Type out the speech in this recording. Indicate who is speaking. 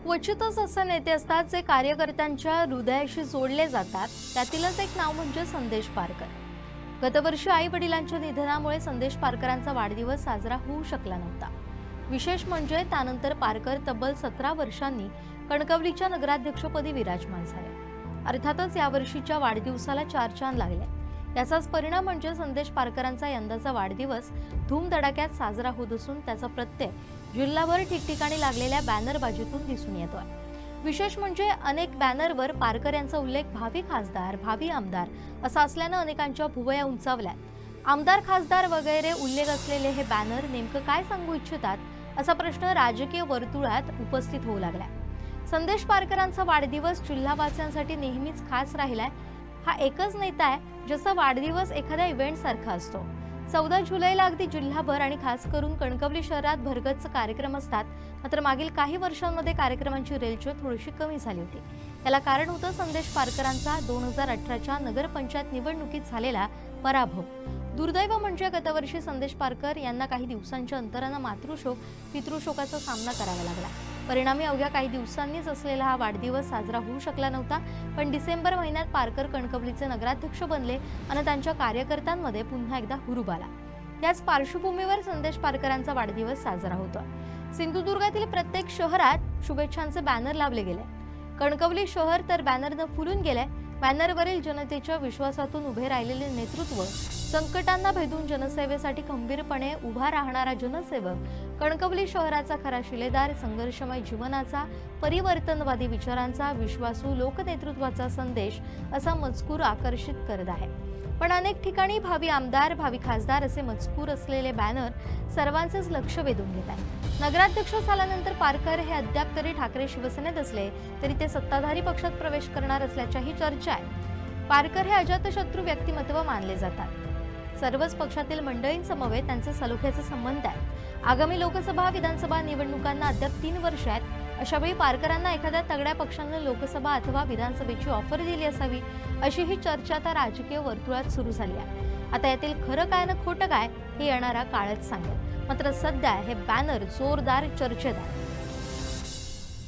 Speaker 1: क्वचितच असे नेते असतात जे कार्यकर्त्यांच्या हृदयाशी जोडले जातात. त्यातीलच एक नाव म्हणजे संदेश पारकर. गतवर्षी आई वडिलांच्या निधनामुळे संदेश पारकरांचा वाढदिवस साजरा होऊ शकला नव्हता. विशेष म्हणजे त्यानंतर पारकर तब्बल 17 वर्षांनी कणकवलीच्या नगराध्यक्षपदी विराजमान झाले. अर्थातच यावर्षीच्या वाढदिवसाला 4 चांद लागले. याचाच परिणाम म्हणजे संदेश पारकरांचा यंदाचा वाढदिवस धूमधडाक्यात साजरा होत असून त्याचा प्रत्यय जिल्हाभर ठिकठिकाणी लागलेल्या बॅनरबाजीतून दिसून येतोय. विशेष म्हणजे अनेक बॅनरवर पारकर यांचा उल्लेख भावी खासदार, भावी आमदार असा असल्यानं अनेकांच्या भुवया उंचावल्या. आमदार, खासदार वगैरे उल्लेख असलेले हे बॅनर नेमकं काय सांगू इच्छितात असा प्रश्न राजकीय वर्तुळात उपस्थित होऊ लागलाय. संदेश पारकरांचा वाढदिवस जिल्हावासियांसाठी नेहमीच खास राहिलाय. हा एकच नेता आहे ज्याचा वाढदिवस एखाद्या इव्हेंट सारखा असतो. 14 जुलैला अगदी जिल्हाभर आणि खास करून कणकवली शहरात भरगच्च कार्यक्रम असतात. मात्र मागील काही वर्षांमध्ये कार्यक्रमांची रेलचेल थोडीशी कमी झाली होती. याला कारण होतं संदेश पारकरांचा 2018च्या नगरपंचायत निवडणुकीत झालेला पराभव. दुर्दैव म्हणजे गतवर्षी संदेश पारकर यांना काही दिवसांच्या अंतरानं मातृशोक, पितृशोकाचा सामना करावा लागला. परिणामी अवघ्या काही दिवसांनीच असलेला हा वाढदिवस साजरा होऊ शकला नव्हता. पण डिसेंबर महिन्यात पारकर कणकवलीचे नगराध्यक्ष बनले आणि त्यांच्या कार्यकर्त्यांमध्ये पुन्हा एकदा हुरूप आला. याच पार्श्वभूमीवर संदेश पारकरांचा वाढदिवस साजरा होतो. सिंधुदुर्गातील प्रत्येक शहरात शुभेच्छांचे बॅनर लावले गेले. कणकवली शहर तर बॅनरनं फुलून गेले. बॅनरवरील जनतेच्या विश्वासातून उभे राहिलेले नेतृत्व, संकटांना भेदून जनसेवेसाठी खंबीरपणे उभा राहणारा जनसेवक, कणकवली शहराचा खरा शिलेदार, संघर्षमय जीवनाचा, परिवर्तनवादी विचारांचा, विश्वासू लोकनेतृत्वाचा संदेश असा मजकूर आकर्षित करत आहे. पण अनेक ठिकाणी भावी आमदार, भावी खासदार असे मजकूर असलेले बॅनर सर्वांचेच लक्ष वेधून घेत आहे. नगराध्यक्ष झाल्यानंतर पारकर हे अद्याप तरी ठाकरे शिवसेनेत असले तरी ते सत्ताधारी पक्षात प्रवेश करणार असल्याच्याही चर्चा आहे. पारकर हे अजातशत्रू व्यक्तिमत्व मानले जातात. सर्वच पक्षातील मंडळींसमवेत त्यांचे सलोख्याचे संबंध आहेत. आगामी लोकसभा, विधानसभा निवडणुकांना अद्याप 3 वर्ष आहेत. अशावेळी पारकरांना एखाद्या तगड्या पक्षाने लोकसभा अथवा विधानसभेची ऑफर दिली असावी अशी ही चर्चा आता राजकीय वर्तुळात सुरू झाली आहे. आता यातील खरं काय ना खोटं काय हे येणारा काळच सांगेल. मात्र सध्या हे बॅनर जोरदार चर्चेत आहे.